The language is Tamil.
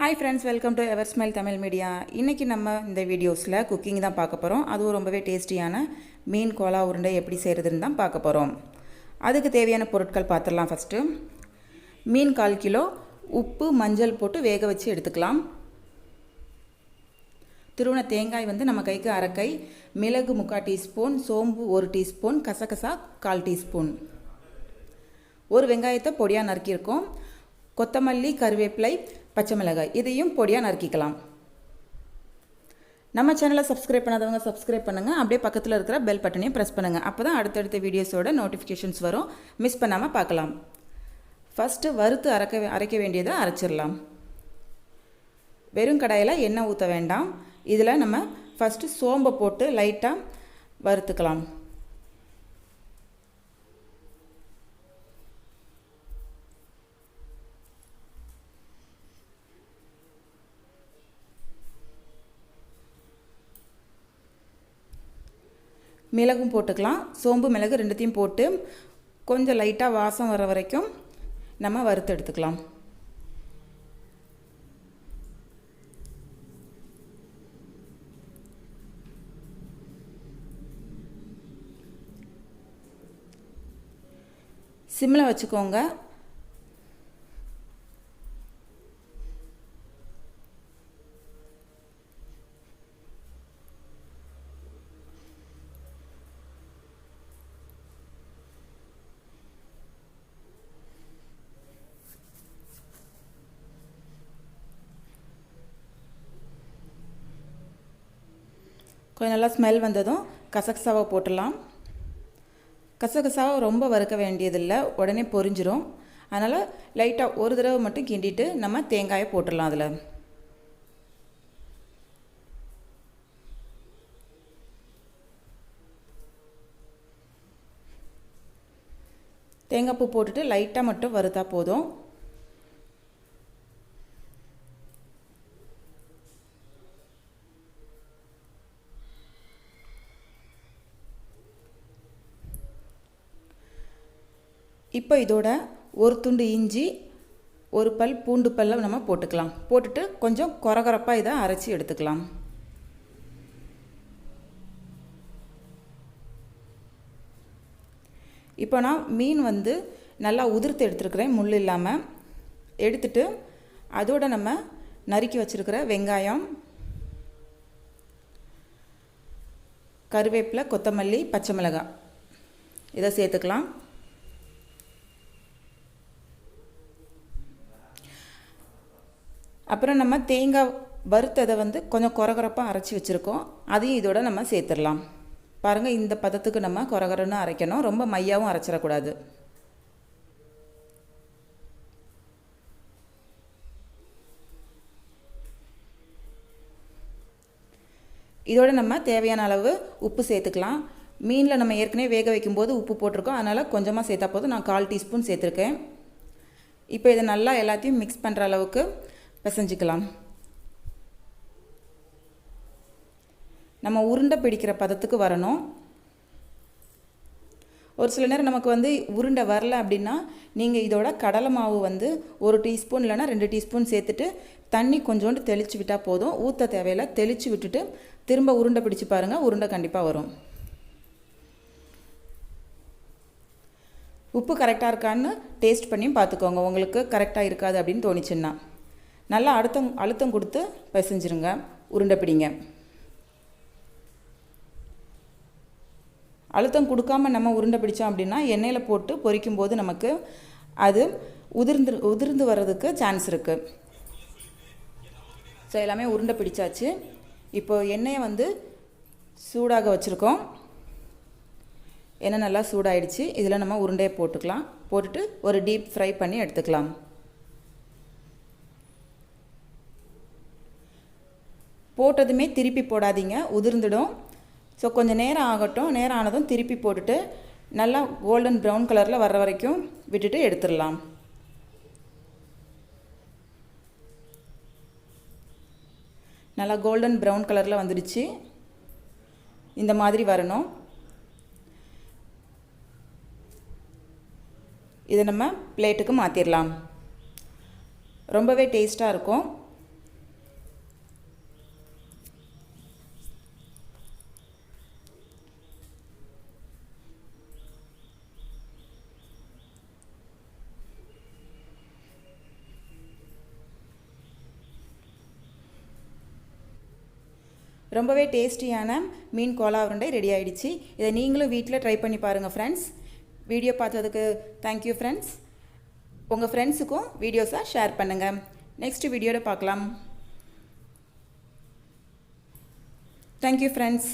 Hi friends, welcome to Eversmile Tamil Media. இன்னைக்கு நம்ம இந்த வீடியோஸ்ல குக்கிங் தான் பார்க்க போறோம். அதுவும் ரொம்பவே டேஸ்டியான மீன் கோலா உருண்டை எப்படி செய்யறதுன்னு தான் பார்க்க போறோம். அதுக்கு தேவையான பொருட்கள் பார்த்துடலாம் ஃபர்ஸ்ட். மீன் 1/4 கிலோ, உப்பு, மஞ்சள் போட்டு வேக வச்சு எடுத்துக்கலாம். துருவன தேங்காய் வந்து நம்ம கைக்கு 1/2 கை, மிளகு 3/4 டீஸ்பூன், சோம்பு 1 டீஸ்பூன், கசகசா 1/4 டீஸ்பூன். ஒரு வெங்காயத்தை பொடியா நறுக்கி இருக்கோம். கொத்தமல்லி, கறிவேப்பிலை, பச்சை மிளகாய் இதையும் பொடியா நறுக்கிக்கலாம். நம்ம சேனலை சப்ஸ்கிரைப் பண்ணாதவங்க சப்ஸ்கிரைப் பண்ணுங்க. அப்படியே பக்கத்துல இருக்கிற பெல் பட்டனையும் பிரஸ் பண்ணுங்க. அப்பதான் அடுத்தடுத்த வீடியோஸோட நோட்டிஃபிகேஷன்ஸ் வரும். மிஸ் பண்ணாம பார்க்கலாம். ஃபர்ஸ்ட் வறுத்து அரைக்க வேண்டியதை அரைச்சிடலாம். வெறும் கடாயில எண்ணெய் ஊற்ற வேண்டாம். இதில் நம்ம ஃபர்ஸ்ட் சோம்பை போட்டு லைட்டாக வறுத்துக்கலாம். மிளகும் போட்டுக்கலாம். சோம்பு மிளகு ரெண்டுத்தையும் போட்டு கொஞ்சம் லைட்டாக வாசம் வர வரைக்கும் நம்ம வறுத்து எடுத்துக்கலாம். சிம்மில் வச்சுக்கோங்க. கொஞ்சம் நல்லா ஸ்மெல் வந்ததும் கசகசாவை போட்டுடலாம். கசகசாவை ரொம்ப வறுக்க வேண்டியதில்லை, உடனே பொரிஞ்சிரும். அதனால் லைட்டாக ஒரு தடவை மட்டும் கிண்டிட்டு நம்ம தேங்காயை போட்டுடலாம். அதில் தேங்காய் பூ போட்டுட்டு லைட்டாக மட்டும் வறுத்தா போதும். இப்போ இதோட ஒரு துண்டு இஞ்சி, ஒரு பல் பூண்டு பல்ல நம்ம போட்டுக்கலாம். போட்டுட்டு கொஞ்சம் கொரகொரப்பாக இதை அரைச்சி எடுத்துக்கலாம். இப்போ நான் மீன் வந்து நல்லா உதிர்த்து எடுத்துருக்கிறேன், முள் இல்லாமல். எடுத்துட்டு அதோட நம்ம நறுக்கி வச்சுருக்கிற வெங்காயம், கறிவேப்பிலை, கொத்தமல்லி, பச்சை மிளகாய் இதை சேர்த்துக்கலாம். அப்புறம் நம்ம தேங்காய் வறுத்ததை வந்து கொஞ்சம் கொரகொரப்பாக அரைச்சி வச்சுருக்கோம், அதையும் இதோட நம்ம சேர்த்துடலாம். பாருங்கள், இந்த பதத்துக்கு நம்ம கொரகொரன்னு அரைக்கணும், ரொம்ப மையாவும் அரைச்சிடக்கூடாது. இதோட நம்ம தேவையான அளவு உப்பு சேர்த்துக்கலாம். மீனில் நம்ம ஏற்கனவே வேக வைக்கும்போது உப்பு போட்டிருக்கோம், அதனால் கொஞ்சமாக சேர்த்தா போதும். நான் 1/4 டீஸ்பூன் சேர்த்துருக்கேன். இப்போ இதை நல்லா எல்லாத்தையும் மிக்ஸ் பண்ணுற அளவுக்கு பிசைஞ்சிக்கலாம். நம்ம உருண்டை பிடிக்கிற பதத்துக்கு வரணும். ஒரு சில நேரம் நமக்கு வந்து உருண்டை வரல அப்படின்னா நீங்கள் இதோட கடலை மாவு வந்து 1 டீஸ்பூன் இல்லைனா 2 டீஸ்பூன் சேர்த்துட்டு தண்ணி கொஞ்சோண்டு தெளித்து விட்டால் போதும். ஊற்ற தேவையில்லை. தெளித்து விட்டுட்டு திரும்ப உருண்டை பிடிச்சி பாருங்கள், உருண்டை கண்டிப்பாக வரும். உப்பு கரெக்டாக இருக்கான்னு டேஸ்ட் பண்ணியும் பார்த்துக்கோங்க. உங்களுக்கு கரெக்டாக இருக்காது அப்படின்னு தோணிச்சுன்னா நல்லா அழுத்தம் கொடுத்து பிசைஞ்சிருங்க, உருண்டை பிடிங்க. அழுத்தம் கொடுக்காம நம்ம உருண்டை பிடிச்சோம் அப்படின்னா எண்ணெயில் போட்டு பொரிக்கும் போது நமக்கு அது உதிர்ந்து வர்றதுக்கு சான்ஸ் இருக்குது. ஸோ எல்லாமே உருண்டை பிடிச்சாச்சு. இப்போ எண்ணெயை வந்து சூடாக வச்சுருக்கோம். எண்ணெய் நல்லா சூடாயிடுச்சு. இதில் நம்ம உருண்டையை போட்டுக்கலாம். போட்டுட்டு ஒரு டீப் ஃப்ரை பண்ணி எடுத்துக்கலாம். போட்டதுமே திருப்பி போடாதீங்க, உதிர்ந்துடும். ஸோ கொஞ்சம் நேரம் ஆகட்டும். நேரம் ஆனதும் திருப்பி போட்டுட்டு நல்லா கோல்டன் ப்ரௌன் கலரில் வர்ற வரைக்கும் விட்டுட்டு எடுத்துடலாம். நல்லா கோல்டன் ப்ரௌன் கலரில் வந்துடுச்சு. இந்த மாதிரி வரணும். இதை நம்ம பிளேட்டுக்கு மாற்றிடலாம். ரொம்பவே டேஸ்ட்டாக இருக்கும். ரொம்பவே டேஸ்டியான மீன் கோலா உருண்டை ரெடி ஆகிடுச்சு. இதை நீங்களும் வீட்டில் ட்ரை பண்ணி பாருங்கள் ஃப்ரெண்ட்ஸ். வீடியோ பார்த்ததுக்கு தேங்க்யூ ஃப்ரெண்ட்ஸ். உங்கள் ஃப்ரெண்ட்ஸுக்கும் வீடியோஸை ஷேர் பண்ணுங்கள். நெக்ஸ்ட் வீடியோவில் பார்க்கலாம். Thank you friends.